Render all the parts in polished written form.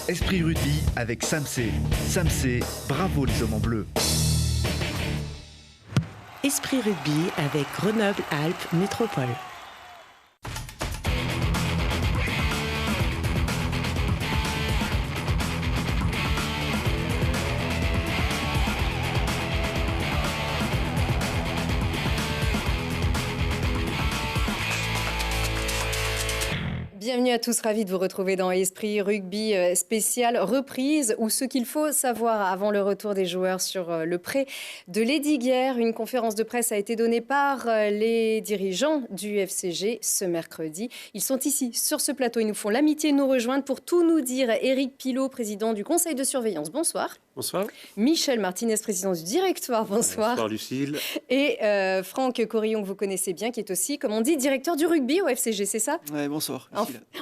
Esprit Rugby avec Samsé. Samsé, bravo les hommes en bleu. Esprit Rugby avec Grenoble-Alpes Métropole. Bienvenue à tous, ravis de vous retrouver dans Esprit Rugby spécial reprise ou ce qu'il faut savoir avant le retour des joueurs sur le pré de Lesdiguières. Une conférence de presse a été donnée par les dirigeants du FCG ce mercredi. Ils sont ici sur ce plateau, ils nous font l'amitié de nous rejoindre pour tout nous dire. Éric Pilot, président du conseil de surveillance, bonsoir. Bonsoir. Michel Martinez, président du directoire, bonsoir. Bonsoir Lucille. Et Franck Corillon, que vous connaissez bien, qui est aussi, comme on dit, directeur du rugby au FCG, c'est ça? Oui, bonsoir.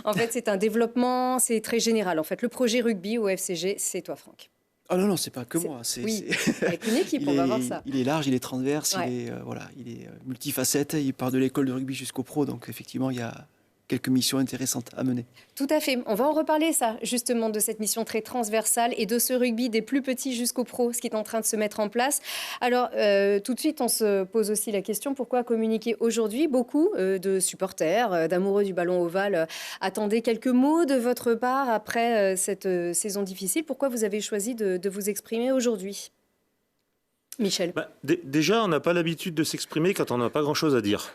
En fait, c'est un développement, c'est très général. En fait, le projet rugby au FCG, c'est toi, Franck. Ah non, c'est pas que moi. Oui, avec une équipe, on va voir ça. Il est large, il est transverse, Ouais. il est multifacette. Il part de l'école de rugby jusqu'au pro, donc effectivement, il y a quelques missions intéressantes à mener. Tout à fait. On va en reparler, ça, justement, de cette mission très transversale et de ce rugby des plus petits jusqu'au pro, ce qui est en train de se mettre en place. Alors, tout de suite, on se pose aussi la question, pourquoi communiquer aujourd'hui? Beaucoup de supporters, d'amoureux du ballon ovale attendaient quelques mots de votre part après cette saison difficile. Pourquoi vous avez choisi de vous exprimer aujourd'hui? Michel. Déjà, on n'a pas l'habitude de s'exprimer quand on n'a pas grand-chose à dire.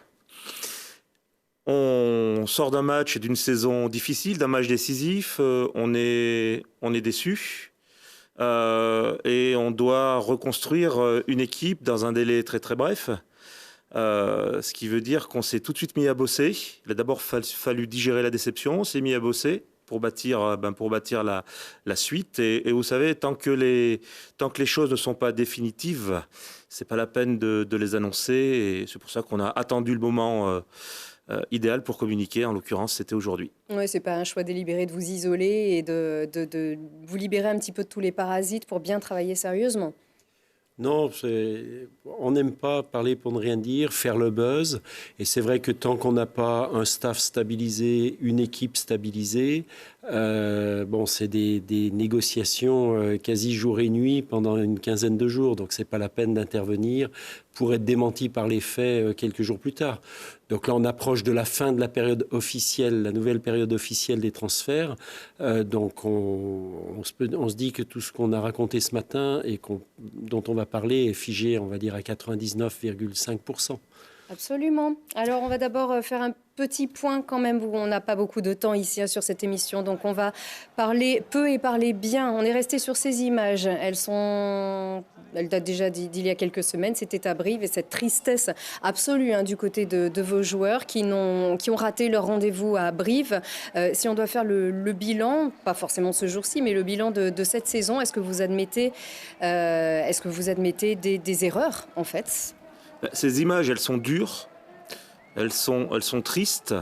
On sort d'un match et d'une saison difficile, d'un match décisif, on est déçu et on doit reconstruire une équipe dans un délai très très bref, ce qui veut dire qu'on s'est tout de suite mis à bosser. Il a d'abord fallu digérer la déception, on s'est mis à bosser pour bâtir la suite. Et vous savez, tant que les choses ne sont pas définitives, c'est pas la peine de les annoncer. Et c'est pour ça qu'on a attendu le moment idéal pour communiquer. En l'occurrence, c'était aujourd'hui. Oui, c'est pas un choix délibéré de vous isoler et de vous libérer un petit peu de tous les parasites pour bien travailler sérieusement. Non, on n'aime pas parler pour ne rien dire, faire le buzz. Et c'est vrai que tant qu'on n'a pas un staff stabilisé, une équipe stabilisée, c'est des négociations quasi jour et nuit pendant une quinzaine de jours. Donc, c'est pas la peine d'intervenir pour être démenti par les faits quelques jours plus tard. Donc là, on approche de la fin de la période officielle, la nouvelle période officielle des transferts. Donc on se dit que tout ce qu'on a raconté ce matin et dont on va parler est figé, on va dire, à 99,5%. Absolument. Alors, on va d'abord faire un petit point quand même, où on n'a pas beaucoup de temps ici sur cette émission. Donc, on va parler peu et parler bien. On est resté sur ces images. Elles datent déjà d'il y a quelques semaines. C'était à Brive et cette tristesse absolue du côté de vos joueurs qui ont raté leur rendez-vous à Brive. Si on doit faire le bilan, pas forcément ce jour-ci, mais le bilan de cette saison, est-ce que vous admettez des erreurs, en fait ? Ces images, elles sont dures, elles sont tristes,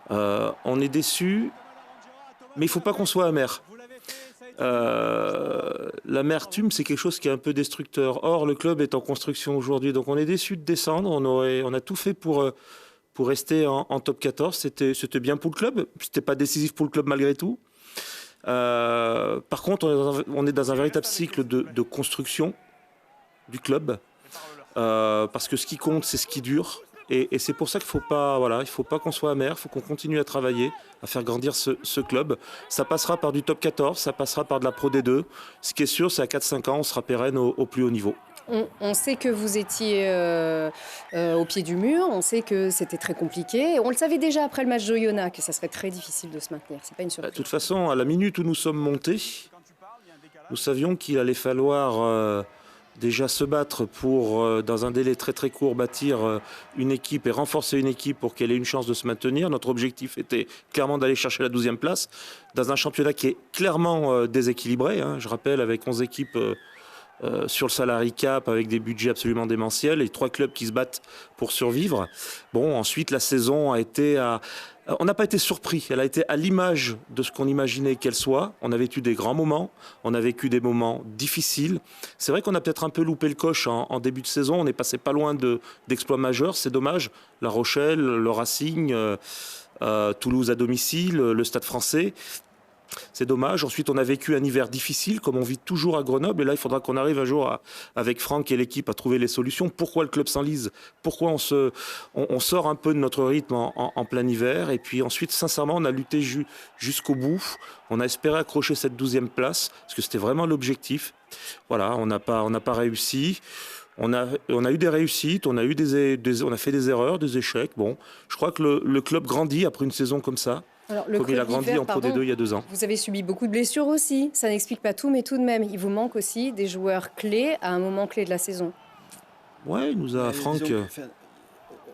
on est déçus, mais il ne faut pas qu'on soit amer. L'amertume, c'est quelque chose qui est un peu destructeur. Or, le club est en construction aujourd'hui, donc on est déçus de descendre. On a tout fait pour rester en top 14. C'était bien pour le club, c'était pas décisif pour le club malgré tout. Par contre, on est dans un véritable cycle de construction du club. Parce que ce qui compte, c'est ce qui dure. Et c'est pour ça qu'il ne faut pas qu'on soit amer, il faut qu'on continue à travailler, à faire grandir ce club. Ça passera par du top 14, ça passera par de la Pro D2. Ce qui est sûr, c'est à 4-5 ans, on sera pérenne au plus haut niveau. On sait que vous étiez au pied du mur, on sait que c'était très compliqué. On le savait déjà après le match d'Oyonnax, que ça serait très difficile de se maintenir. C'est pas une surprise. De toute façon, à la minute où nous sommes montés, nous savions qu'il allait falloir déjà se battre pour, dans un délai très très court, bâtir une équipe et renforcer une équipe pour qu'elle ait une chance de se maintenir. Notre objectif était clairement d'aller chercher la 12e place dans un championnat qui est clairement déséquilibré. Je rappelle, avec 11 équipes sur le salary cap, avec des budgets absolument démentiels et 3 clubs qui se battent pour survivre. Bon, ensuite, la saison a été on n'a pas été surpris, elle a été à l'image de ce qu'on imaginait qu'elle soit. On a vécu des grands moments, on a vécu des moments difficiles. C'est vrai qu'on a peut-être un peu loupé le coche en début de saison, on est passé pas loin d'exploits majeurs, c'est dommage. La Rochelle, le Racing, Toulouse à domicile, le Stade français. C'est dommage. Ensuite, on a vécu un hiver difficile, comme on vit toujours à Grenoble. Et là, il faudra qu'on arrive un jour, avec Franck et l'équipe, à trouver les solutions. Pourquoi le club s'enlise? Pourquoi on sort un peu de notre rythme en plein hiver? Et puis ensuite, sincèrement, on a lutté jusqu'au bout. On a espéré accrocher cette 12e place, parce que c'était vraiment l'objectif. Voilà, on n'a pas réussi. On a eu des réussites, on a fait des erreurs, des échecs. Bon, je crois que le club grandit après une saison comme ça. Alors, Comme il a grandi en Pro D2 il y a 2 ans. Vous avez subi beaucoup de blessures aussi. Ça n'explique pas tout, mais tout de même, il vous manque aussi des joueurs clés à un moment clé de la saison. Ouais, il nous a Franck.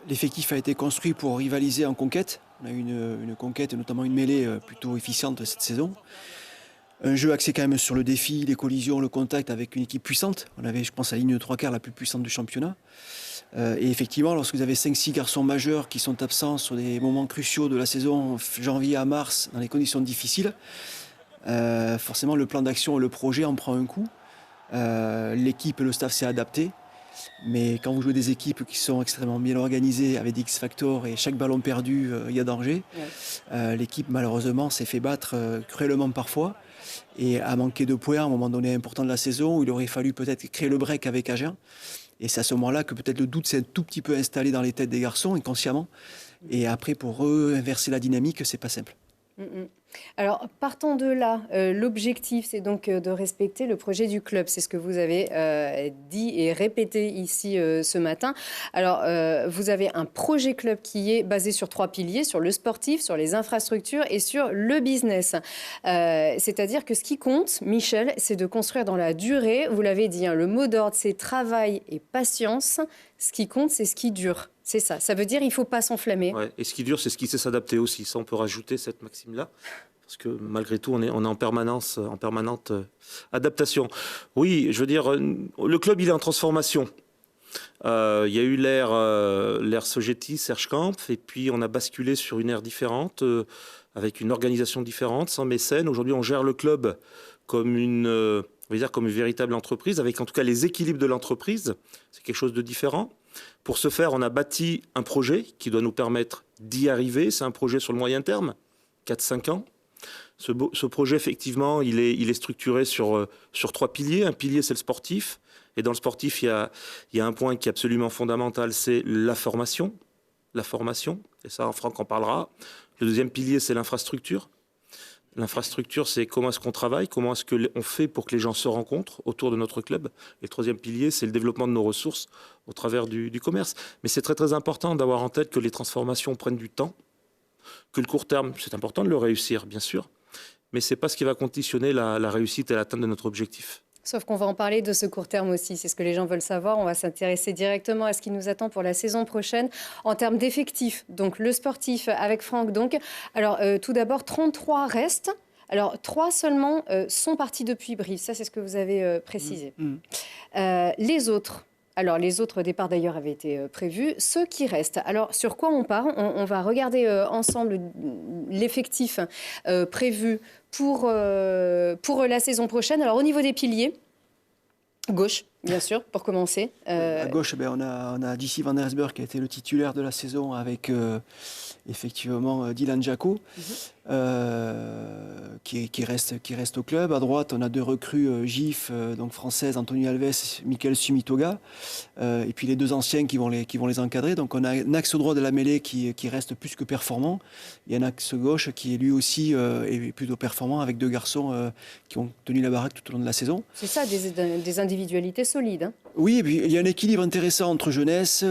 L'effectif a été construit pour rivaliser en conquête. On a eu une conquête, notamment une mêlée plutôt efficiente cette saison. Un jeu axé quand même sur le défi, les collisions, le contact avec une équipe puissante. On avait, je pense, la ligne de 3/4 la plus puissante du championnat. Et effectivement, lorsque vous avez 5-6 garçons majeurs qui sont absents sur des moments cruciaux de la saison, janvier à mars, dans des conditions difficiles, forcément le plan d'action et le projet en prend un coup. L'équipe et le staff s'est adapté. Mais quand vous jouez des équipes qui sont extrêmement bien organisées, avec des X-Factor et chaque ballon perdu, il y a danger, l'équipe malheureusement s'est fait battre cruellement parfois et a manqué de points à un moment donné important de la saison où il aurait fallu peut-être créer le break avec Agen. Et c'est à ce moment-là que peut-être le doute s'est un tout petit peu installé dans les têtes des garçons, inconsciemment. Et après, pour inverser la dynamique, c'est pas simple. Alors, partons de là. L'objectif, c'est donc de respecter le projet du club. C'est ce que vous avez dit et répété ici ce matin. Alors, vous avez un projet club qui est basé sur 3 piliers, sur le sportif, sur les infrastructures et sur le business. C'est-à-dire que ce qui compte, Michel, c'est de construire dans la durée. Vous l'avez dit, hein, le mot d'ordre, c'est travail et patience. Ce qui compte, c'est ce qui dure. C'est ça. Ça veut dire qu'il ne faut pas s'enflammer. Ouais, et ce qui dure, c'est ce qui sait s'adapter aussi. Ça, on peut rajouter cette maxime-là. Parce que malgré tout, on est en permanente adaptation. Oui, je veux dire, le club, il est en transformation. Il y a eu l'ère Sogeti, Serge Kampf, et puis on a basculé sur une ère différente, avec une organisation différente, sans mécène. Aujourd'hui, on gère le club comme on va dire comme une véritable entreprise, avec en tout cas les équilibres de l'entreprise. C'est quelque chose de différent. Pour ce faire, on a bâti un projet qui doit nous permettre d'y arriver. C'est un projet sur le moyen terme, 4-5 ans. Ce projet, effectivement, il est structuré sur 3 piliers. Un pilier, c'est le sportif. Et dans le sportif, il y a un point qui est absolument fondamental, c'est la formation. La formation, et ça, Franck en parlera. Le deuxième pilier, c'est l'infrastructure. L'infrastructure, c'est comment est-ce qu'on travaille, comment est-ce qu'on fait pour que les gens se rencontrent autour de notre club. Et le troisième pilier, c'est le développement de nos ressources au travers du commerce. Mais c'est très très important d'avoir en tête que les transformations prennent du temps, que le court terme, c'est important de le réussir, bien sûr, mais ce n'est pas ce qui va conditionner la réussite et l'atteinte de notre objectif. Sauf qu'on va en parler de ce court terme aussi, c'est ce que les gens veulent savoir. On va s'intéresser directement à ce qui nous attend pour la saison prochaine en termes d'effectifs. Donc le sportif avec Franck. Donc, alors tout d'abord, 33 restent. Alors 3 seulement sont partis depuis Brive. Ça, c'est ce que vous avez précisé. Les autres. Alors, les autres départs, d'ailleurs, avaient été prévus. Ceux qui restent, alors, sur quoi on part? On va regarder ensemble l'effectif prévu pour la saison prochaine. Alors, au niveau des piliers, gauche, bien sûr, pour commencer. À gauche, on a DC Van Hersberg qui a été le titulaire de la saison avec effectivement Dylan Jaco, qui reste au club. À droite, on a 2 recrues GIF, donc françaises, Anthony Alves, Michael Sumitoga, et puis les 2 anciens qui vont les encadrer. Donc on a un axe droit de la mêlée qui reste plus que performant. Il y a un axe gauche qui est lui aussi est plutôt performant avec 2 garçons qui ont tenu la baraque tout au long de la saison. C'est ça, des individualités solides. Hein. Oui, et puis il y a un équilibre intéressant entre jeunesse,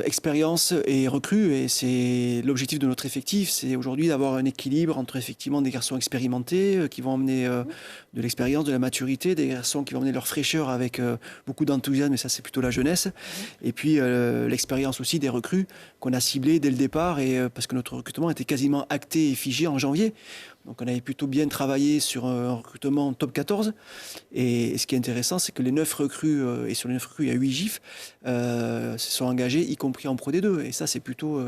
expérience et recrues. Et c'est l'objectif de notre effectif, c'est aujourd'hui d'avoir un équilibre entre effectivement des garçons expérimentés qui vont amener de l'expérience, de la maturité, des garçons qui vont amener leur fraîcheur avec beaucoup d'enthousiasme, et ça c'est plutôt la jeunesse. Et puis l'expérience aussi des recrues qu'on a ciblées dès le départ, et parce que notre recrutement était quasiment acté et figé en janvier. Donc on avait plutôt bien travaillé sur un recrutement top 14. Et ce qui est intéressant, c'est que les 9 recrues, et sur les 9 recrues, il y a 8 GIF, se sont engagés, y compris en Pro D2. Et ça, c'est plutôt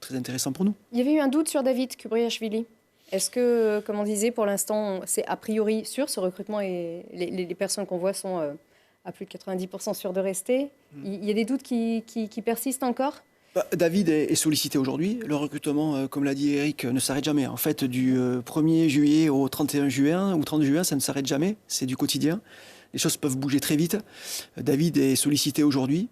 très intéressant pour nous. Il y avait eu un doute sur David Kubriashvili. Est-ce que, comme on disait, pour l'instant, c'est a priori sûr, ce recrutement, et les personnes qu'on voit sont à plus de 90% sûres de rester. Il y a des doutes qui persistent encore? David est sollicité aujourd'hui. Le recrutement, comme l'a dit Eric, ne s'arrête jamais. En fait, du 1er juillet au 31 juin ou 30 juin, ça ne s'arrête jamais. C'est du quotidien. Les choses peuvent bouger très vite. David est sollicité aujourd'hui.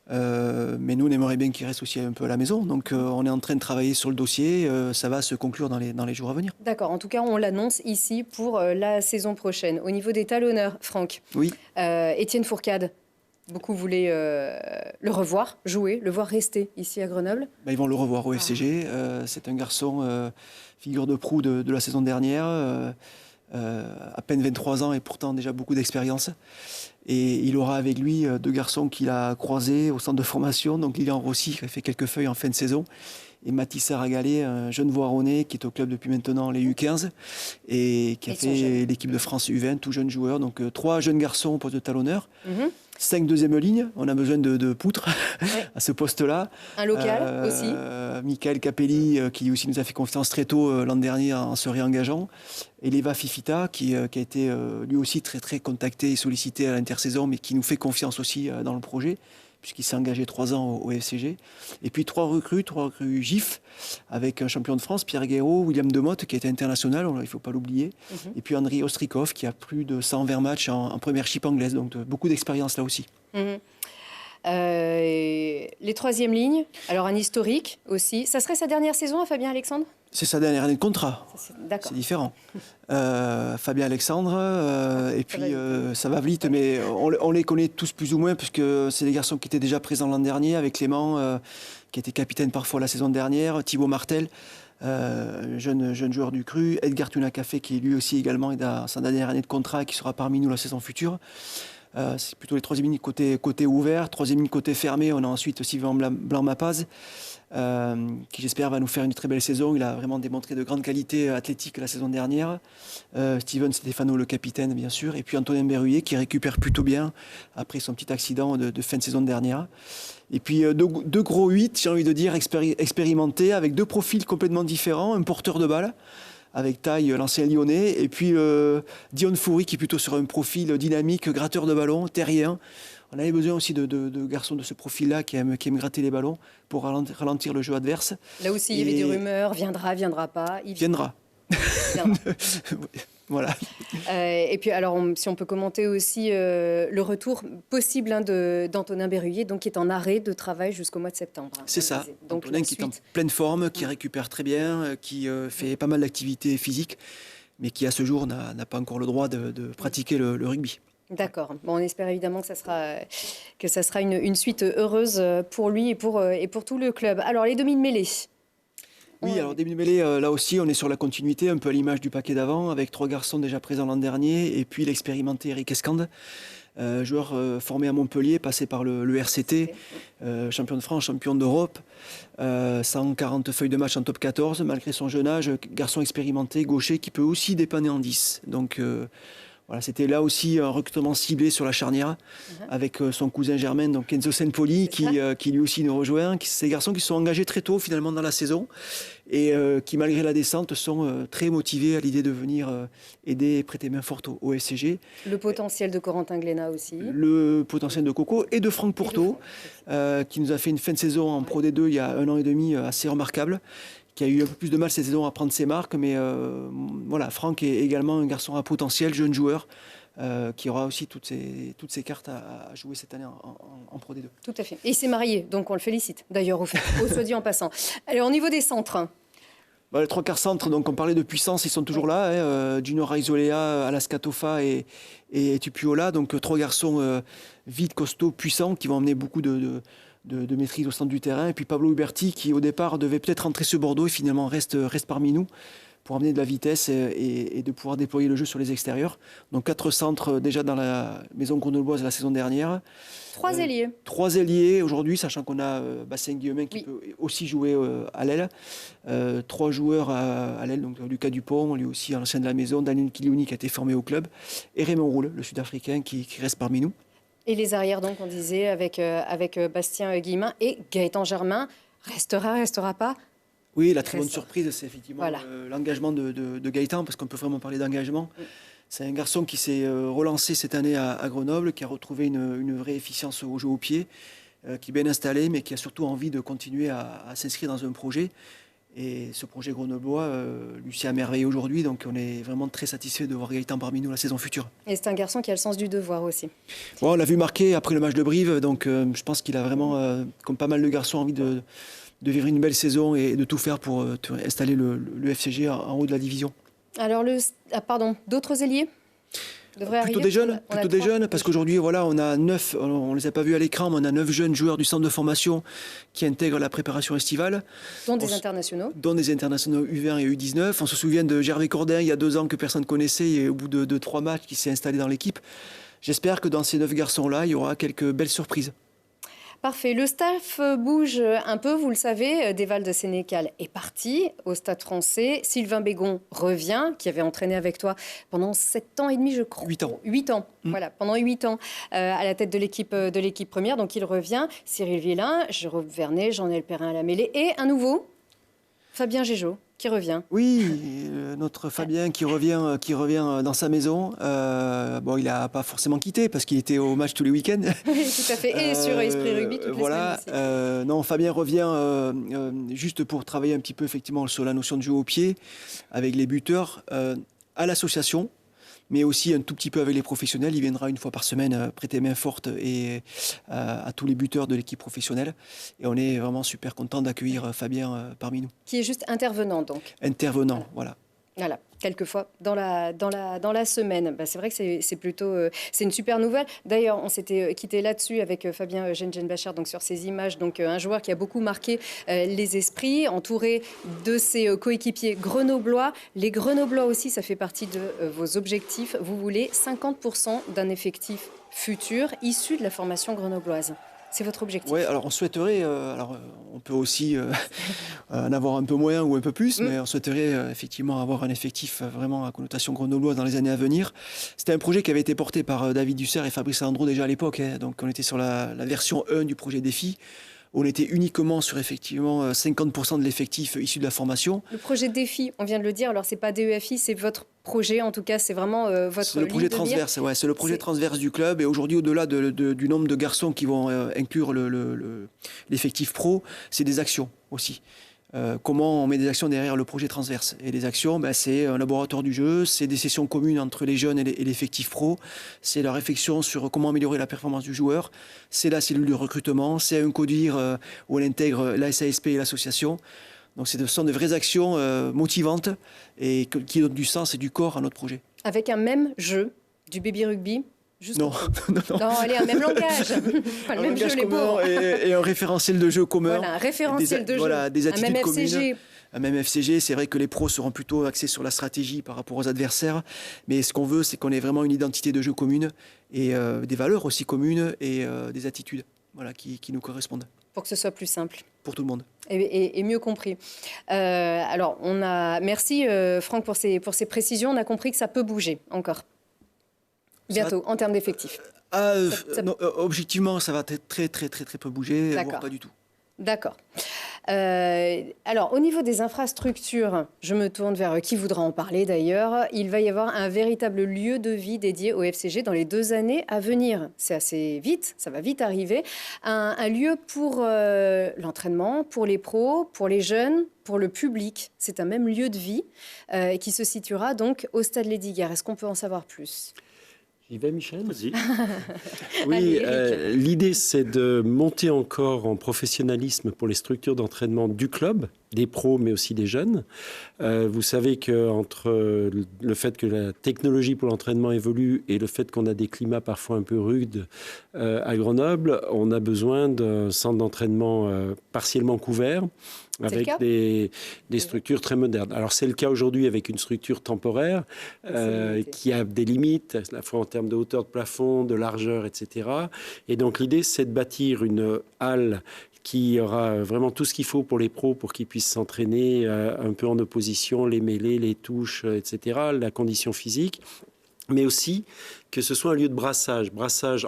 Mais nous, on aimerait bien qu'il reste aussi un peu à la maison. Donc, on est en train de travailler sur le dossier. Ça va se conclure dans les jours à venir. D'accord. En tout cas, on l'annonce ici pour la saison prochaine. Au niveau des talonneurs, Franck, Oui. Étienne Fourcade, beaucoup voulaient le revoir jouer, le voir rester ici à Grenoble. Ils vont le revoir au FCG. C'est un garçon figure de proue de la saison dernière. À peine 23 ans et pourtant déjà beaucoup d'expérience. Et il aura avec lui deux garçons qu'il a croisés au centre de formation. Donc Lilian Rossi qui a fait quelques feuilles en fin de saison. Et Mathis Saragalé, un jeune Voironnais qui est au club depuis maintenant les U15 et qui a fait l'équipe de France U20, tout jeune joueur. Donc 3 jeunes garçons au poste de talonneur. 5 deuxième lignes, on a besoin de poutres à ce poste-là. Un local aussi. Michael Capelli, qui aussi nous a fait confiance très tôt l'an dernier en se réengageant. Et Leva Fifita, qui a été lui aussi très très contacté et sollicité à l'intersaison, mais qui nous fait confiance aussi dans le projet, puisqu'il s'est engagé 3 ans au FCG. Et puis 3 recrues GIF, avec un champion de France, Pierre Guéraud, William Demotte, qui était international, il ne faut pas l'oublier. Et puis Andriy Ostrikov, qui a plus de 120 matchs en première chip anglaise, donc beaucoup d'expérience là aussi. Les troisième lignes, alors un historique aussi. Ça serait sa dernière saison à Fabien Alexandre ? C'est sa dernière année de contrat. D'accord. C'est différent. Fabien Alexandre, et puis ça va vite, mais on les connaît tous plus ou moins, puisque c'est des garçons qui étaient déjà présents l'an dernier, avec Clément, qui était capitaine parfois la saison dernière, Thibaut Martel, jeune joueur du Cru, Edgar Tunacafé, qui lui aussi également est dans sa dernière année de contrat et qui sera parmi nous la saison future. C'est plutôt les troisième lignes côté ouvert, troisième ligne côté fermé. On a ensuite Sylvain Blanc-Mapaz, qui j'espère va nous faire une très belle saison. Il a vraiment démontré de grandes qualités athlétiques la saison dernière. Steven Stefano, le capitaine, bien sûr. Et puis Antonin Berruyer, qui récupère plutôt bien après son petit accident de fin de saison dernière. Et puis deux gros 8, j'ai envie de dire, expérimentés, avec 2 profils complètement différents. Un porteur de balle, avec Taille, l'ancien Lyonnais, et puis Dion Foury, qui est plutôt sur un profil dynamique, gratteur de ballon, terrien. On avait besoin aussi de garçons de ce profil-là qui aiment gratter les ballons pour ralentir le jeu adverse. Là aussi, il y avait des rumeurs, viendra pas. Il viendra. Voilà. Et puis, alors, si on peut commenter aussi le retour possible d'Antonin Berruyer, donc qui est en arrêt de travail jusqu'au mois de septembre. C'est ça. Donc, Antonin qui est en pleine forme, qui récupère très bien, qui fait pas mal d'activités physiques, mais qui à ce jour n'a pas encore le droit de pratiquer le rugby. D'accord. Bon, on espère évidemment que ça sera une suite heureuse pour lui et pour tout le club. Alors, les demi-mêlées. Oui, alors début de mêlée, là aussi, on est sur la continuité, un peu à l'image du paquet d'avant, avec 3 garçons déjà présents l'an dernier, et puis l'expérimenté Eric Escande, joueur formé à Montpellier, passé par le RCT, champion de France, champion d'Europe, 140 feuilles de match en top 14, malgré son jeune âge, garçon expérimenté, gaucher, qui peut aussi dépanner en 10. Donc voilà, c'était là aussi un recrutement ciblé sur la charnière, avec son cousin germain, donc Enzo Senpoli, qui lui aussi nous rejoint. Ces garçons qui se sont engagés très tôt finalement dans la saison et qui, malgré la descente, sont très motivés à l'idée de venir aider et prêter main forte au FCG. Le potentiel de Corentin Glénat aussi. Le potentiel de Coco et de Franck Pourteau, qui nous a fait une fin de saison en Pro D2 il y a 1 an et demi assez remarquable, qui a eu un peu plus de mal cette saison à prendre ses marques, mais voilà, Franck est également un garçon à potentiel, jeune joueur, qui aura aussi toutes ses cartes à jouer cette année en Pro D2. Tout à fait. Et il s'est marié, donc on le félicite, d'ailleurs, au soit dit en passant. Alors, au niveau des centres. Les 3 quarts centres, donc on parlait de puissance, ils sont toujours là. Junior Aizolea, Alaska Tofa et Tupiola, donc 3 garçons vides, costauds, puissants, qui vont amener beaucoup de maîtrise au centre du terrain. Et puis Pablo Huberti, qui au départ devait peut-être rentrer sur Bordeaux et finalement reste parmi nous pour amener de la vitesse et de pouvoir déployer le jeu sur les extérieurs. Donc 4 centres déjà dans la maison grenobloise la saison dernière. 3 ailiers. 3 ailiers aujourd'hui, sachant qu'on a Bastien Guillemin qui peut aussi jouer à l'aile. 3 joueurs à l'aile, donc Lucas Dupont, lui aussi ancien de la maison, Daniel Kilioni qui a été formé au club, et Raymond Roule, le Sud-Africain, qui reste parmi nous. Et les arrières, donc, on disait, avec Bastien Guillemin et Gaëtan Germain, restera pas. Oui, la très bonne surprise, c'est effectivement l'engagement de Gaëtan, parce qu'on peut vraiment parler d'engagement. C'est un garçon qui s'est relancé cette année à Grenoble, qui a retrouvé une vraie efficience au jeu au pied, qui est bien installé, mais qui a surtout envie de continuer à s'inscrire dans un projet. Et ce projet grenoblois, Lucien a merveillé aujourd'hui, donc on est vraiment très satisfait de voir Gaëtan parmi nous la saison future. Et c'est un garçon qui a le sens du devoir aussi. Bon, on l'a vu marquer après le match de Brive, donc je pense qu'il a vraiment, comme pas mal de garçons, envie de vivre une belle saison et de tout faire pour installer le FCG en haut de la division. Alors, d'autres ailiers devraient Plutôt arriver. des jeunes, parce qu'aujourd'hui, voilà, on a 9, on ne les a pas vus à l'écran, mais on a 9 jeunes joueurs du centre de formation qui intègrent la préparation estivale. Dont des internationaux. Dont des internationaux U20 et U19. On se souvient de Gervais Cordin, il y a 2 ans, que personne ne connaissait, et au bout de 3 matchs, qui s'est installé dans l'équipe. J'espère que dans ces 9 garçons-là, il y aura quelques belles surprises. Parfait. Le staff bouge un peu, vous le savez. Desval de Sénécal est parti au Stade français. Sylvain Bégon revient, qui avait entraîné avec toi pendant 7 ans et demi, je crois. 8 ans. 8 ans, voilà, pendant 8 ans à la tête de l'équipe première. Donc il revient. Cyril Villain, Jérôme Vernet, Jean-Noël Perrin à la mêlée. Et un nouveau, Fabien Gégeau, qui revient. Oui, notre Fabien qui revient dans sa maison. Bon, il n'a pas forcément quitté parce qu'il était au match tous les week-ends. Oui, tout à fait. Et sur Esprit Rugby toutes les semaines aussi. Non, Fabien revient juste pour travailler un petit peu effectivement sur la notion de jeu au pied avec les buteurs à l'association, mais aussi un tout petit peu avec les professionnels. Il viendra une fois par semaine prêter main forte et à tous les buteurs de l'équipe professionnelle. Et on est vraiment super content d'accueillir Fabien parmi nous. Qui est juste intervenant, donc. Intervenant, voilà. Voilà, quelquefois dans la semaine. C'est vrai que c'est plutôt c'est une super nouvelle. D'ailleurs, on s'était quitté là-dessus avec Fabien Gengenbacher, donc sur ces images, donc un joueur qui a beaucoup marqué les esprits, entouré de ses coéquipiers grenoblois. Les grenoblois aussi, ça fait partie de vos objectifs. Vous voulez 50% d'un effectif futur issu de la formation grenobloise. C'est votre objectif. Oui, alors on souhaiterait, on peut aussi en avoir un peu moins ou un peu plus, mais on souhaiterait effectivement avoir un effectif vraiment à connotation grenobloise dans les années à venir. C'était un projet qui avait été porté par David Dussert et Fabrice Landreau déjà à l'époque, donc on était sur la version 1 du projet Défi. On était uniquement sur effectivement 50% de l'effectif issu de la formation. Le projet Défi, on vient de le dire, alors c'est pas DEFI, c'est votre projet, en tout cas c'est vraiment votre C'est le projet transverse, ouais, c'est le projet transverse du club. Et aujourd'hui, au-delà du nombre de garçons qui vont inclure l'effectif pro, c'est des actions aussi. Comment on met des actions derrière le projet transverse. Et les actions, c'est un laboratoire du jeu, c'est des sessions communes entre les jeunes et l'effectif pro, c'est la réflexion sur comment améliorer la performance du joueur, c'est la cellule de recrutement, c'est un CODIR où on intègre la SASP et l'association. Donc ce sont de vraies actions motivantes et qui donnent du sens et du corps à notre projet. Avec un même jeu, du baby rugby. Non. Allez, un même langage. Un même langage commun et un référentiel de jeu commun. Voilà, un référentiel de jeu. Voilà, des attitudes un même communes. FCG. Un même FCG, c'est vrai que les pros seront plutôt axés sur la stratégie par rapport aux adversaires. Mais ce qu'on veut, c'est qu'on ait vraiment une identité de jeu commune et des valeurs aussi communes et des attitudes qui nous correspondent. Pour que ce soit plus simple. Pour tout le monde. Et mieux compris. Alors, merci Franck pour ces précisions. On a compris que ça peut bouger encore. Bientôt, en termes d'effectifs. Non, objectivement, ça va très peu bouger, voire pas du tout. D'accord. Alors, au niveau des infrastructures, je me tourne vers qui voudra en parler d'ailleurs. Il va y avoir un véritable lieu de vie dédié au FCG dans les 2 années à venir. C'est assez vite, ça va vite arriver. Un lieu pour l'entraînement, pour les pros, pour les jeunes, pour le public. C'est un même lieu de vie qui se situera donc au stade Lesdiguières. Est-ce qu'on peut en savoir plus ? J'y vais, Michel ? Vas-y. Oui, l'idée, c'est de monter encore en professionnalisme pour les structures d'entraînement du club, des pros, mais aussi des jeunes. Vous savez qu'entre le fait que la technologie pour l'entraînement évolue et le fait qu'on a des climats parfois un peu rudes à Grenoble, on a besoin d'un centre d'entraînement partiellement couvert, avec des structures très modernes. Alors c'est le cas aujourd'hui avec une structure temporaire qui a des limites, à la fois en termes de hauteur de plafond, de largeur, etc. Et donc l'idée, c'est de bâtir une halle qui aura vraiment tout ce qu'il faut pour les pros, pour qu'ils puissent s'entraîner un peu en opposition, les mêlées, les touches, etc., la condition physique, mais aussi que ce soit un lieu de brassage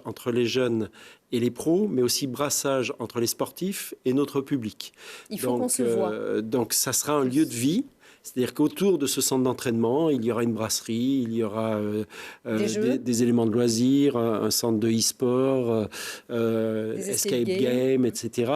entre les jeunes et les pros, mais aussi brassage entre les sportifs et notre public. Il faut qu'on se voit. Donc ça sera un lieu de vie. C'est-à-dire qu'autour de ce centre d'entraînement, il y aura une brasserie, il y aura des éléments de loisirs, un centre de e-sport, escape game, etc.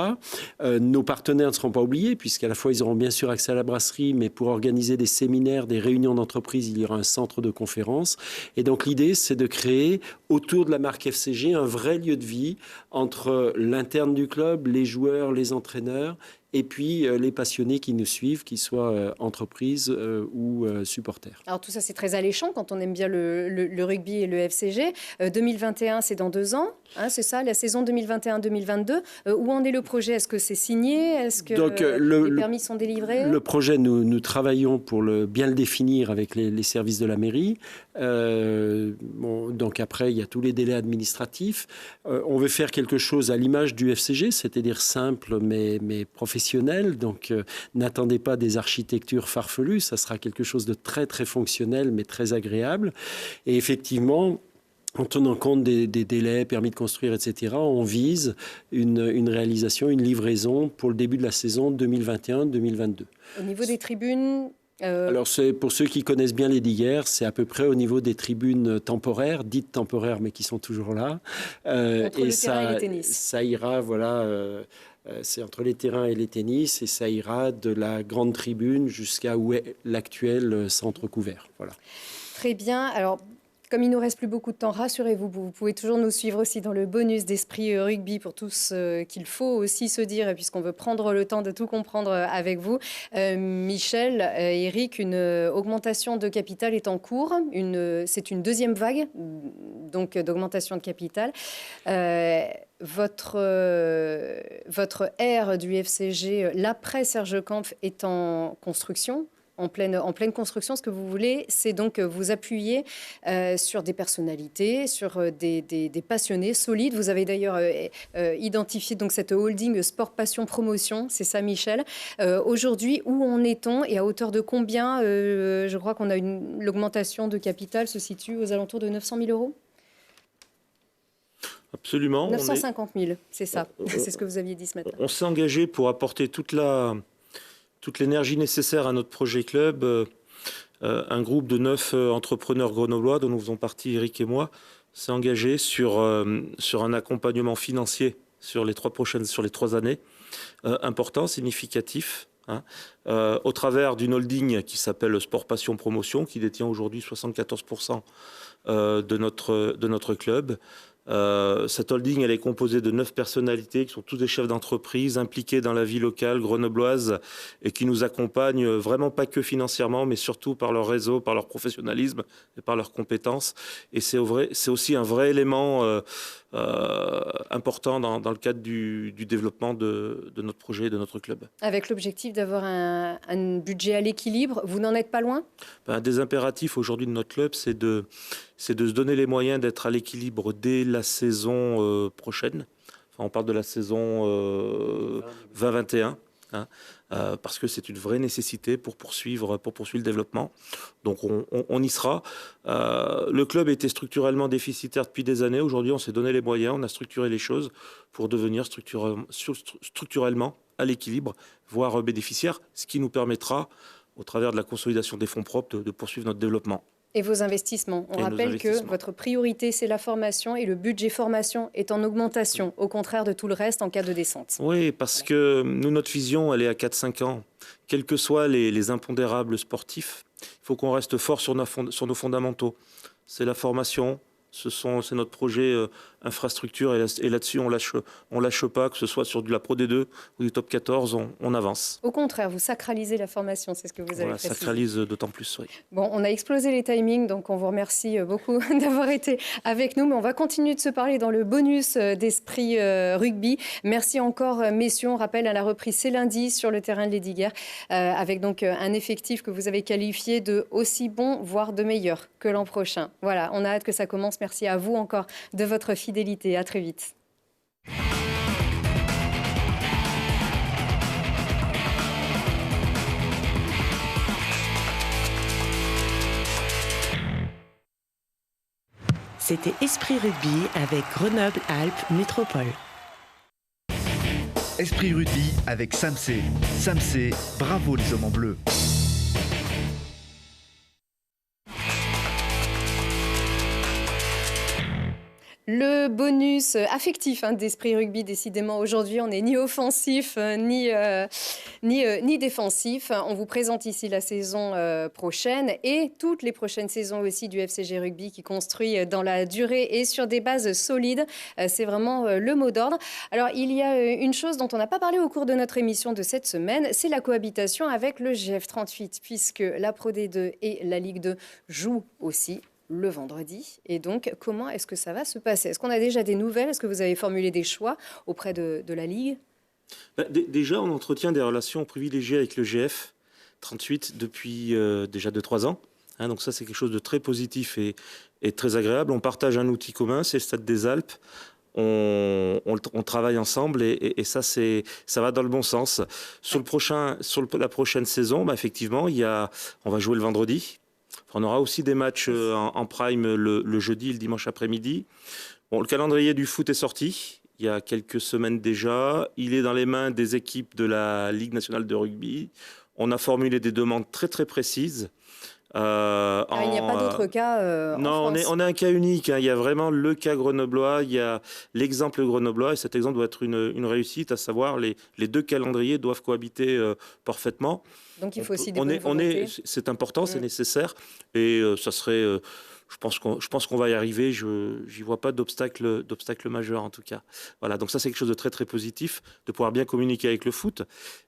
Nos partenaires ne seront pas oubliés, puisqu'à la fois, ils auront bien sûr accès à la brasserie, mais pour organiser des séminaires, des réunions d'entreprise, il y aura un centre de conférence. Et donc, l'idée, c'est de créer, autour de la marque FCG, un vrai lieu de vie entre l'interne du club, les joueurs, les entraîneurs, et puis les passionnés qui nous suivent, qu'ils soient entreprises ou supporters. Alors tout ça, c'est très alléchant quand on aime bien le rugby et le FCG. 2021, c'est dans 2 ans, hein, c'est ça, la saison 2021-2022. Où en est le projet? Est-ce que c'est signé? Est-ce que les permis sont délivrés? Le projet, nous travaillons pour bien le définir avec les services de la mairie. Donc après, il y a tous les délais administratifs. On veut faire quelque chose à l'image du FCG, c'est-à-dire simple mais professionnel. Donc n'attendez pas des architectures farfelues, ça sera quelque chose de très très fonctionnel mais très agréable. Et effectivement, en tenant compte des délais, permis de construire, etc., on vise une réalisation, une livraison pour le début de la saison 2021-2022. Au niveau des tribunes, alors, pour ceux qui connaissent bien les diguères, c'est à peu près au niveau des tribunes temporaires, dites temporaires, mais qui sont toujours là. Entre le terrain et les tennis. Ça ira, voilà, c'est entre les terrains et les tennis, et ça ira de la grande tribune jusqu'à où est l'actuel centre couvert. Voilà. Très bien. Alors, comme il ne nous reste plus beaucoup de temps, rassurez-vous, vous pouvez toujours nous suivre aussi dans le bonus d'Esprit Rugby pour tout ce qu'il faut aussi se dire, puisqu'on veut prendre le temps de tout comprendre avec vous. Michel, Eric, une augmentation de capital est en cours. C'est une deuxième vague donc d'augmentation de capital. Votre ère du FCG, l'après Serge Kampf, est en construction. En pleine construction, ce que vous voulez, c'est donc vous appuyer sur des personnalités, sur des passionnés solides. Vous avez d'ailleurs identifié donc cette holding Sport Passion Promotion, c'est ça, Michel. Aujourd'hui, où en est-on et à hauteur de combien? Je crois qu'on a l'augmentation de capital se situe aux alentours de 900 000 euros. Absolument. 950 000, c'est ça. C'est ce que vous aviez dit ce matin. On s'est engagé pour apporter toute l'énergie nécessaire à notre projet club. Un groupe de 9 entrepreneurs grenoblois, dont nous faisons partie, Eric et moi, s'est engagé sur un accompagnement financier sur les 3 années, important, significatif, hein, au travers d'une holding qui s'appelle Sport Passion Promotion, qui détient aujourd'hui 74% de notre club. Cette holding, elle est composée de 9 personnalités qui sont tous des chefs d'entreprise impliqués dans la vie locale grenobloise et qui nous accompagnent vraiment pas que financièrement, mais surtout par leur réseau, par leur professionnalisme et par leurs compétences. Et c'est aussi un vrai élément important dans le cadre du développement de notre projet et de notre club. Avec l'objectif d'avoir un budget à l'équilibre, vous n'en êtes pas loin? Un des impératifs aujourd'hui de notre club, c'est de se donner les moyens d'être à l'équilibre dès la saison prochaine. Enfin, on parle de la saison 2021, hein, parce que c'est une vraie nécessité pour poursuivre le développement. Donc on y sera. Le club était structurellement déficitaire depuis des années. Aujourd'hui, on s'est donné les moyens, on a structuré les choses pour devenir structurellement à l'équilibre, voire bénéficiaire, ce qui nous permettra, au travers de la consolidation des fonds propres, de poursuivre notre développement. Et vos investissements. On rappelle que votre priorité, c'est la formation et le budget formation est en augmentation, au contraire de tout le reste en cas de descente. Oui, parce que nous, notre vision, elle est à 4-5 ans. Quels que soient les impondérables sportifs, il faut qu'on reste fort sur nos fondamentaux. C'est la formation, c'est notre projet infrastructure et là-dessus, on lâche pas, que ce soit sur de la Pro D2 ou du Top 14, on avance. Au contraire, vous sacralisez la formation, c'est ce que vous avez précisé. Sacralise d'autant plus, oui. Bon, on a explosé les timings, donc on vous remercie beaucoup d'avoir été avec nous, mais on va continuer de se parler dans le bonus d'Esprit Rugby. Merci encore, messieurs. On rappelle, à la reprise, c'est lundi sur le terrain de Lesdiguières, avec donc un effectif que vous avez qualifié de aussi bon, voire de meilleur que l'an prochain. Voilà, on a hâte que ça commence. Merci à vous encore de votre fidélité. À très vite. C'était Esprit Rugby avec Grenoble-Alpes Métropole. Esprit Rugby avec Samsé. Samsé, bravo les hommes en bleu. Le bonus affectif d'Esprit Rugby, décidément, aujourd'hui, on n'est ni offensif ni défensif. On vous présente ici la saison prochaine et toutes les prochaines saisons aussi du FCG Rugby qui construit dans la durée et sur des bases solides. C'est vraiment le mot d'ordre. Alors, il y a une chose dont on n'a pas parlé au cours de notre émission de cette semaine, c'est la cohabitation avec le GF38, puisque la Pro D2 et la Ligue 2 jouent aussi le vendredi. Et donc, comment est-ce que ça va se passer? Est-ce qu'on a déjà des nouvelles? Est-ce que vous avez formulé des choix auprès de la Ligue? Déjà, on entretient des relations privilégiées avec le GF 38 depuis déjà 2-3 ans. Donc ça, c'est quelque chose de très positif et très agréable. On partage un outil commun, c'est le Stade des Alpes. On travaille ensemble et ça va dans le bon sens. Sur la prochaine saison, effectivement, on va jouer le vendredi. On aura aussi des matchs en prime le jeudi et le dimanche après-midi. Bon, le calendrier du foot est sorti il y a quelques semaines déjà. Il est dans les mains des équipes de la Ligue nationale de rugby. On a formulé des demandes très très précises. Il n'y a pas d'autres cas non, en France. on a un cas unique. Il y a vraiment le cas grenoblois, il y a l'exemple grenoblois, et cet exemple doit être une réussite, à savoir les deux calendriers doivent cohabiter parfaitement. Donc il faut aussi des bonnes volontés. C'est important, c'est nécessaire, et ça serait... Je pense qu'on va y arriver. J'y vois pas d'obstacle majeur en tout cas. Voilà, donc ça c'est quelque chose de très très positif, de pouvoir bien communiquer avec le foot.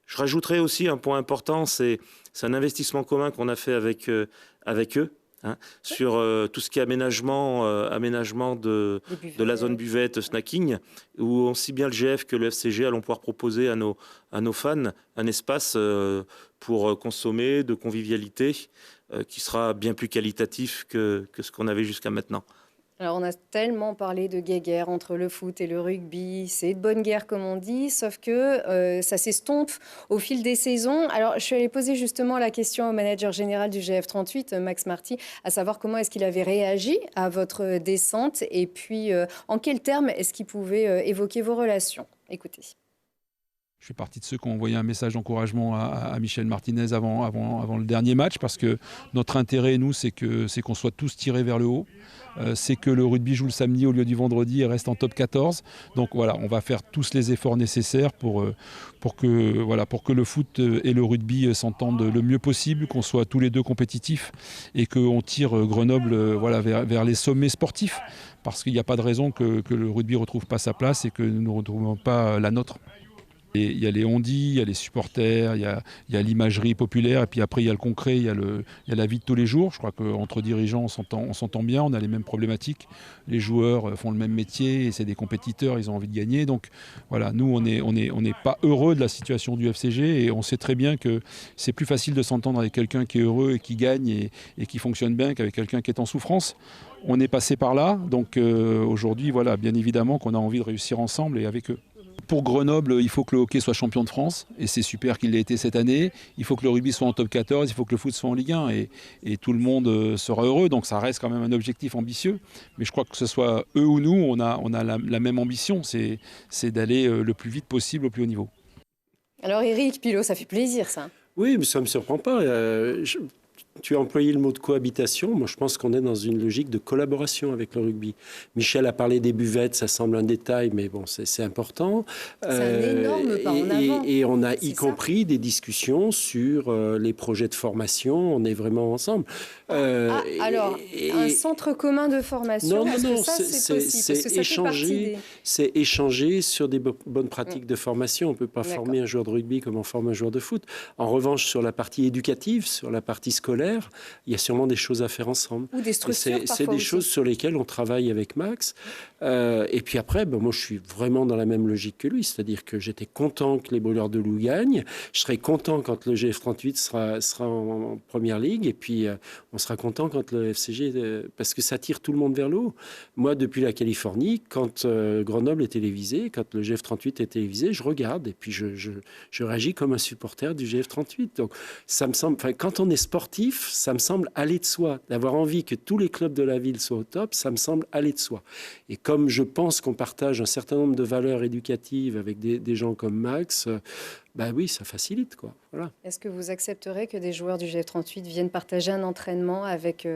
Je rajouterai aussi un point important, c'est un investissement commun qu'on a fait avec eux. Sur tout ce qui est aménagement de la zone buvette, snacking, où aussi bien le GF que le FCG allons pouvoir proposer à nos fans un espace pour consommer, de convivialité, qui sera bien plus qualitatif que ce qu'on avait jusqu'à maintenant. Alors, on a tellement parlé de guéguerre entre le foot et le rugby. C'est de bonne guerre, comme on dit, sauf que ça s'estompe au fil des saisons. Alors, je suis allée poser justement la question au manager général du GF38, Max Marty, à savoir comment est-ce qu'il avait réagi à votre descente et puis en quels termes est-ce qu'il pouvait évoquer vos relations. Écoutez. Je fais partie de ceux qui ont envoyé un message d'encouragement à Michel Martinez avant le dernier match, parce que notre intérêt, nous, c'est qu'on soit tous tirés vers le haut. C'est que le rugby joue le samedi au lieu du vendredi et reste en top 14. Donc voilà, on va faire tous les efforts nécessaires pour que le foot et le rugby s'entendent le mieux possible, qu'on soit tous les deux compétitifs et qu'on tire Grenoble vers les sommets sportifs. Parce qu'il n'y a pas de raison que le rugby ne retrouve pas sa place et que nous ne retrouvons pas la nôtre. Et il y a les on-dit, il y a les supporters, il y a l'imagerie populaire, et puis après il y a le concret, il y a la vie de tous les jours. Je crois qu'entre dirigeants, on s'entend bien, on a les mêmes problématiques. Les joueurs font le même métier, et c'est des compétiteurs, ils ont envie de gagner. Donc voilà, nous on n'est pas heureux de la situation du FCG, et on sait très bien que c'est plus facile de s'entendre avec quelqu'un qui est heureux et qui gagne et qui fonctionne bien qu'avec quelqu'un qui est en souffrance. On est passé par là, donc aujourd'hui, voilà, bien évidemment qu'on a envie de réussir ensemble et avec eux. Pour Grenoble, il faut que le hockey soit champion de France, et c'est super qu'il l'ait été cette année. Il faut que le rugby soit en top 14, il faut que le foot soit en Ligue 1, et tout le monde sera heureux. Donc ça reste quand même un objectif ambitieux. Mais je crois que ce soit eux ou nous, on a la même ambition, c'est d'aller le plus vite possible au plus haut niveau. Alors Éric Pilaud, ça fait plaisir ça. Oui, mais ça ne me surprend pas. Tu as employé le mot de cohabitation. Moi, je pense qu'on est dans une logique de collaboration avec le rugby. Michel a parlé des buvettes, ça semble un détail, mais bon, c'est important. C'est un énorme pas en avant. Et on a y compris des discussions sur les projets de formation. On est vraiment ensemble. Alors, un centre commun de formation, est-ce que ça, c'est possible? Parce que ça fait partie c'est échanger sur des bonnes pratiques de formation. On ne peut pas former un joueur de rugby comme on forme un joueur de foot. En revanche, sur la partie éducative, sur la partie scolaire, il y a sûrement des choses à faire ensemble. Ou des structures c'est des choses sur lesquelles on travaille avec Max. Et puis après, moi, je suis vraiment dans la même logique que lui. C'est-à-dire que j'étais content que les Brûleurs de Loup gagnent. Je serai content quand le GF38 sera en première ligue. Et puis, on sera content quand le FCG... parce que ça tire tout le monde vers le haut. Moi, depuis la Californie, quand Grenoble est télévisé, quand le GF38 est télévisé, je regarde. Et puis, je réagis comme un supporter du GF38. Donc, ça me semble... quand on est sportif, ça me semble aller de soi. D'avoir envie que tous les clubs de la ville soient au top, ça me semble aller de soi. Et comme je pense qu'on partage un certain nombre de valeurs éducatives avec des gens comme Max, oui, ça facilite, quoi. Voilà. Est-ce que vous accepterez que des joueurs du GF38 viennent partager un entraînement avec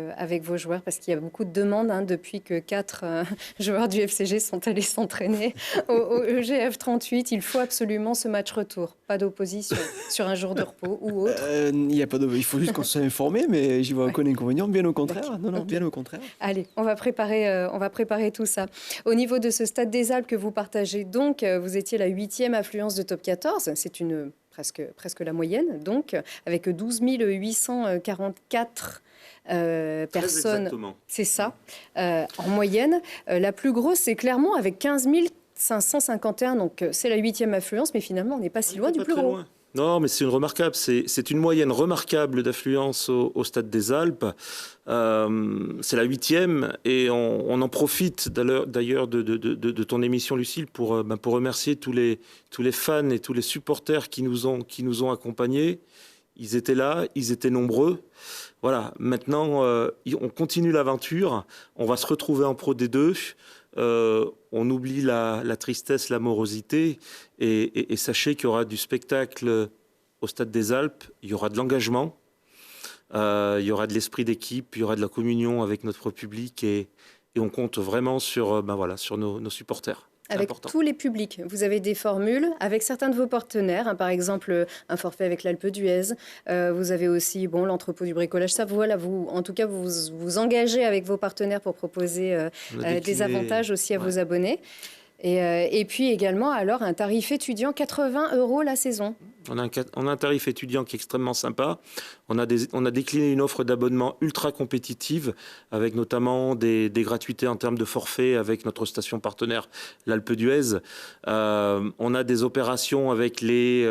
vos joueurs? Parce qu'il y a beaucoup de demandes depuis que 4 joueurs du FCG sont allés s'entraîner au GF38. Il faut absolument ce match retour. Pas d'opposition sur un jour de repos ou autre. Il faut juste qu'on soit informé, mais j'y vois aucun inconvénient. Bien au contraire. Non, bien au contraire. Allez, on va préparer tout ça. Au niveau de ce Stade des Alpes que vous partagez donc, vous étiez la 8e affluence de top 14. C'est une presque la moyenne, donc, avec 12 844 personnes. C'est ça, en moyenne. La plus grosse, c'est Clermont, avec 15 551. Donc, c'est la 8e affluence, mais finalement, on n'est pas si loin du plus gros. Loin. Non, mais c'est une moyenne remarquable d'affluence au Stade des Alpes. C'est la 8e et on en profite d'ailleurs de ton émission, Lucille, pour remercier tous les fans et tous les supporters qui nous ont accompagnés. Ils étaient là, ils étaient nombreux. Voilà, maintenant, on continue l'aventure. On va se retrouver en Pro D2. On oublie la tristesse, la morosité, et sachez qu'il y aura du spectacle au Stade des Alpes, il y aura de l'engagement, il y aura de l'esprit d'équipe, il y aura de la communion avec notre public, et on compte vraiment sur nos supporters. Avec tous les publics, vous avez des formules avec certains de vos partenaires, par exemple un forfait avec l'Alpe d'Huez. Vous avez aussi l'entrepôt du bricolage. Ça, voilà, vous vous engagez avec vos partenaires pour proposer des avantages aussi à vos abonnés. Et puis également, alors, un tarif étudiant, 80 € la saison. On a un tarif étudiant qui est extrêmement sympa. On a décliné une offre d'abonnement ultra compétitive, avec notamment des gratuités en termes de forfait avec notre station partenaire, l'Alpe d'Huez. On a des opérations avec les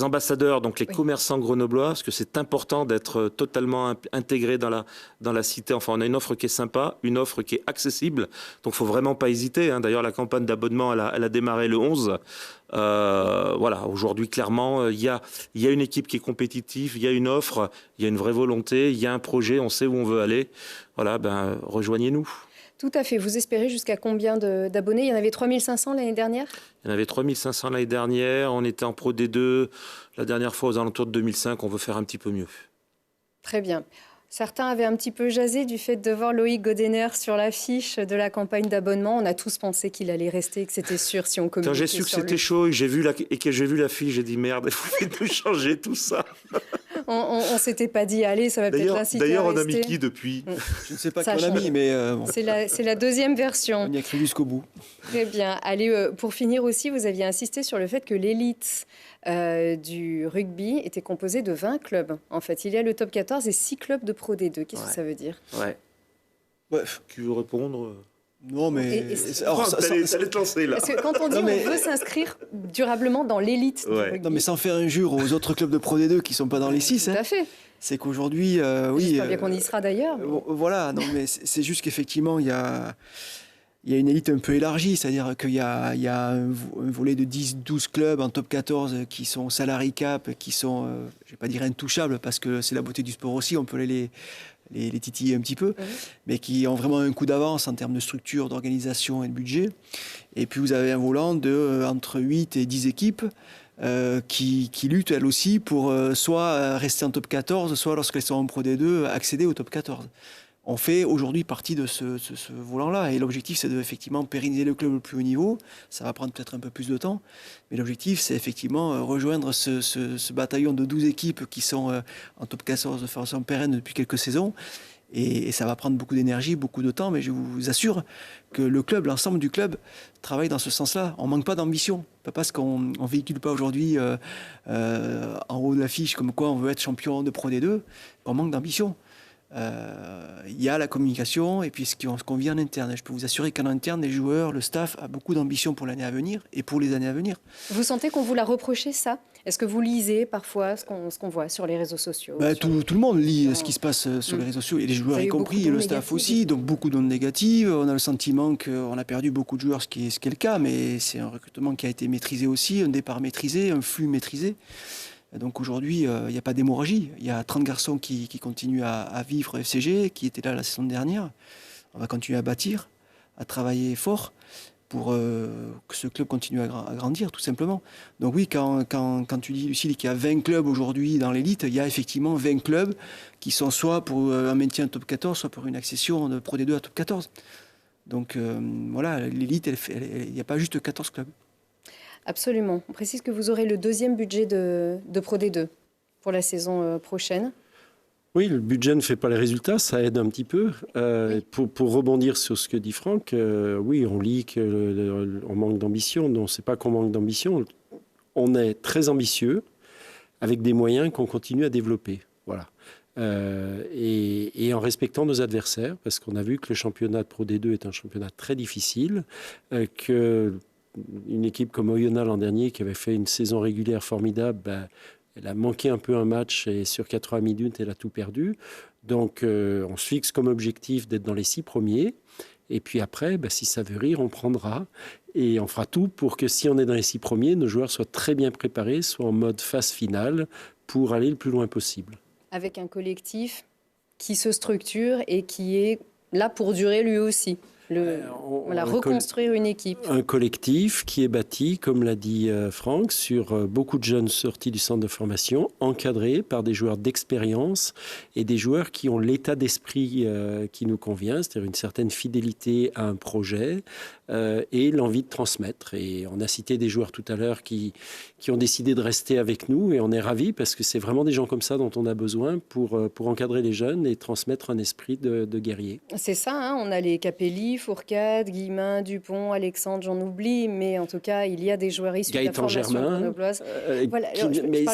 ambassadeurs, donc les commerçants grenoblois, parce que c'est important d'être totalement intégré dans la cité. Enfin, on a une offre qui est sympa, une offre qui est accessible. Donc, il ne faut vraiment pas hésiter. D'ailleurs, la campagne d'abonnement, elle a démarré le 11. Voilà, aujourd'hui, clairement, il y a une équipe qui est compétitive, il y a une offre, il y a une vraie volonté, il y a un projet, on sait où on veut aller. Voilà, rejoignez-nous. Tout à fait. Vous espérez jusqu'à combien d'abonnés? Il y en avait 3500 l'année dernière? Il y en avait 3500 l'année dernière. On était en Pro D2 la dernière fois aux alentours de 2005. On veut faire un petit peu mieux. Très bien. Certains avaient un petit peu jasé du fait de voir Loïc Godener sur l'affiche de la campagne d'abonnement. On a tous pensé qu'il allait rester, que c'était sûr si on communiquait. Quand j'ai su que c'était chaud et que j'ai vu l'affiche, j'ai dit merde, il faut tout changer tout ça. On s'était pas dit, allez, ça va peut-être l'inciter à rester. D'ailleurs, on a mis qui depuis? Je ne sais pas qui on a mis, mais... bon. C'est la deuxième version. On y a cru jusqu'au bout. Très bien. Allez, pour finir aussi, vous aviez insisté sur le fait que l'élite du rugby était composée de 20 clubs. En fait, il y a le top 14 et 6 clubs de Pro D2. Qu'est-ce que ça veut dire? Tu veux répondre? Non, mais... Ça allait te lancer, là. Parce que quand on dit on veut s'inscrire durablement dans l'élite du rugby... Non, mais sans faire injure aux autres clubs de Pro D2 qui ne sont pas dans les 6. Tout à fait. C'est qu'aujourd'hui... J'espère bien qu'on y sera d'ailleurs. Mais... Voilà, non, mais c'est juste qu'effectivement, il y a une élite un peu élargie, c'est-à-dire qu'il y a un volet de 10-12 clubs en top 14 qui sont salary cap, qui sont, je ne vais pas dire intouchables, parce que c'est la beauté du sport aussi, on peut les titiller un petit peu, mais qui ont vraiment un coup d'avance en termes de structure, d'organisation et de budget. Et puis vous avez un volant de entre 8 et 10 équipes qui luttent elles aussi pour soit rester en top 14, soit lorsqu'elles sont en Pro D2, accéder au top 14. On fait aujourd'hui partie de ce volant-là. Et l'objectif, c'est de effectivement pérenniser le club au plus haut niveau. Ça va prendre peut-être un peu plus de temps. Mais l'objectif, c'est effectivement rejoindre ce bataillon de 12 équipes qui sont en top 14 de façon pérenne depuis quelques saisons. Et ça va prendre beaucoup d'énergie, beaucoup de temps. Mais je vous assure que le club, l'ensemble du club, travaille dans ce sens-là. On ne manque pas d'ambition. Pas parce qu'on ne véhicule pas aujourd'hui en haut de l'affiche comme quoi on veut être champion de Pro D2, on manque d'ambition. Il y a la communication et puis ce qu'on vit en interne. Je peux vous assurer qu'en interne, les joueurs, le staff a beaucoup d'ambition pour l'année à venir et pour les années à venir. Vous sentez qu'on vous l'a reproché, ça? Est-ce que vous lisez parfois ce qu'on voit sur les réseaux sociaux? Tout le monde lit ce qui se passe sur les réseaux sociaux, et les joueurs y compris, et le staff aussi. Donc beaucoup d'ondes négatives. On a le sentiment qu'on a perdu beaucoup de joueurs, ce qui est le cas, mais c'est un recrutement qui a été maîtrisé aussi, un départ maîtrisé, un flux maîtrisé. Donc aujourd'hui, il n'y a pas d'hémorragie. Il y a 30 garçons qui continuent à vivre FCG, qui étaient là la saison dernière. On va continuer à bâtir, à travailler fort. pour que ce club continue à grandir, tout simplement. Donc oui, quand tu dis, Lucille, qu'il y a 20 clubs aujourd'hui dans l'élite, il y a effectivement 20 clubs qui sont soit pour un maintien top 14, soit pour une accession de Pro D2 à top 14. Donc voilà, l'élite, il n'y a pas juste 14 clubs. Absolument. On précise que vous aurez le 2e budget de Pro D2 pour la saison prochaine. Oui, le budget ne fait pas les résultats, ça aide un petit peu. Oui. Pour rebondir sur ce que dit Franck, oui, on lit qu'on manque d'ambition. Non, ce n'est pas qu'on manque d'ambition. On est très ambitieux avec des moyens qu'on continue à développer. Voilà. Et en respectant nos adversaires, parce qu'on a vu que le championnat de Pro D2 est un championnat très difficile, qu'une équipe comme Oyonnax l'an dernier, qui avait fait une saison régulière formidable, elle a manqué un peu un match et sur 80 minutes, elle a tout perdu. Donc, on se fixe comme objectif d'être dans les 6 premiers. Et puis après, si ça veut rire, on prendra. Et on fera tout pour que si on est dans les 6 premiers, nos joueurs soient très bien préparés, soient en mode phase finale pour aller le plus loin possible. Avec un collectif qui se structure et qui est là pour durer lui aussi. Reconstruire une équipe. Un collectif qui est bâti, comme l'a dit Franck, sur beaucoup de jeunes sortis du centre de formation, encadrés par des joueurs d'expérience et des joueurs qui ont l'état d'esprit qui nous convient, c'est-à-dire une certaine fidélité à un projet et l'envie de transmettre. Et on a cité des joueurs tout à l'heure qui ont décidé de rester avec nous et on est ravis parce que c'est vraiment des gens comme ça dont on a besoin pour encadrer les jeunes et transmettre un esprit de guerrier. C'est ça, hein, on a les Capelli, Fourcade, Guillemin, Dupont, Alexandre, j'en oublie, mais en tout cas, il y a des joueurs issus de la formation grenobloise. Voilà, mais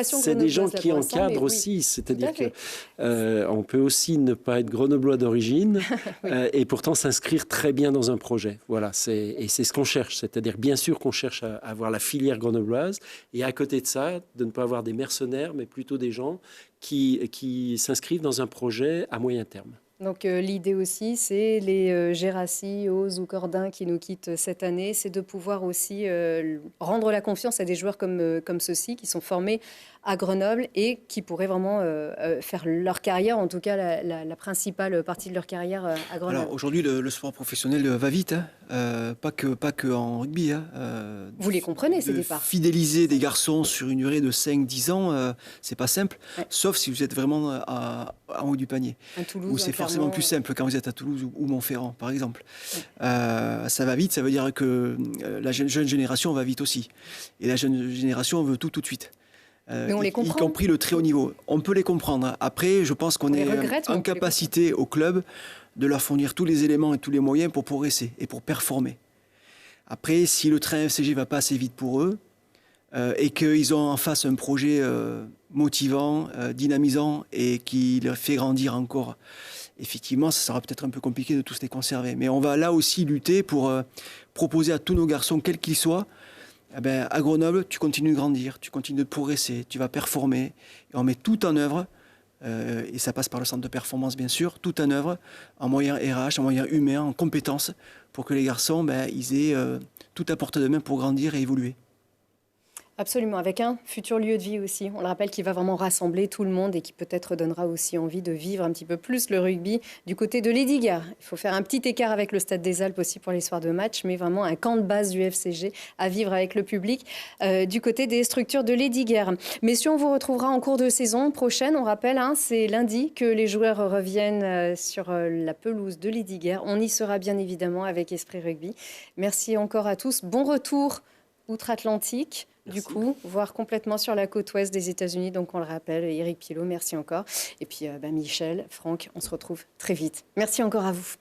c'est des gens qui encadrent aussi, c'est-à-dire qu'on peut aussi ne pas être grenoblois d'origine oui. Et pourtant s'inscrire très bien dans un projet. Voilà, c'est ce qu'on cherche, c'est-à-dire bien sûr qu'on cherche à avoir la filière grenobloise et à côté de ça, de ne pas avoir des mercenaires, mais plutôt des gens qui s'inscrivent dans un projet à moyen terme. Donc l'idée aussi, c'est les Gérassi, Oz ou Cordin qui nous quittent cette année, c'est de pouvoir aussi rendre la confiance à des joueurs comme ceux-ci qui sont formés à Grenoble et qui pourraient vraiment faire leur carrière, en tout cas la principale partie de leur carrière à Grenoble. Alors aujourd'hui, le sport professionnel va vite, hein. Pas que en rugby. Hein. Vous les comprenez, ces départs. Fidéliser des garçons sur une durée de 5-10 ans, c'est pas simple, ouais. Sauf si vous êtes vraiment en haut du panier. À Toulouse, où c'est forcément plus simple quand vous êtes à Toulouse ou Montferrand, par exemple. Ouais. Ça va vite, ça veut dire que la jeune génération va vite aussi. Et la jeune génération veut tout de suite. Mais on les comprend. Y compris le très haut niveau. On peut les comprendre. Après, je pense qu'on est en capacité au club de leur fournir tous les éléments et tous les moyens pour progresser et pour performer. Après, si le train FCG ne va pas assez vite pour eux et qu'ils ont en face un projet motivant, dynamisant et qui les fait grandir encore, effectivement, ça sera peut-être un peu compliqué de tous les conserver. Mais on va là aussi lutter pour proposer à tous nos garçons, quels qu'ils soient, à Grenoble, tu continues de grandir, tu continues de progresser, tu vas performer. Et on met tout en œuvre, et ça passe par le centre de performance bien sûr, tout en œuvre, en moyens RH, en moyens humains, en compétences, pour que les garçons ils aient tout à portée de main pour grandir et évoluer. Absolument, avec un futur lieu de vie aussi. On le rappelle, qui va vraiment rassembler tout le monde et qui peut-être donnera aussi envie de vivre un petit peu plus le rugby du côté de Lesdiguières. Il faut faire un petit écart avec le Stade des Alpes aussi pour les soirs de match, mais vraiment un camp de base du FCG à vivre avec le public du côté des structures de Lesdiguières. Messieurs, on vous retrouvera en cours de saison prochaine. On rappelle, c'est lundi que les joueurs reviennent sur la pelouse de Lesdiguières. On y sera bien évidemment avec Esprit Rugby. Merci encore à tous. Bon retour outre-Atlantique. Merci. Du coup, voire complètement sur la côte ouest des États-Unis. Donc, on le rappelle, Éric Pilaud, merci encore. Et puis, Michel, Franck, on se retrouve très vite. Merci encore à vous.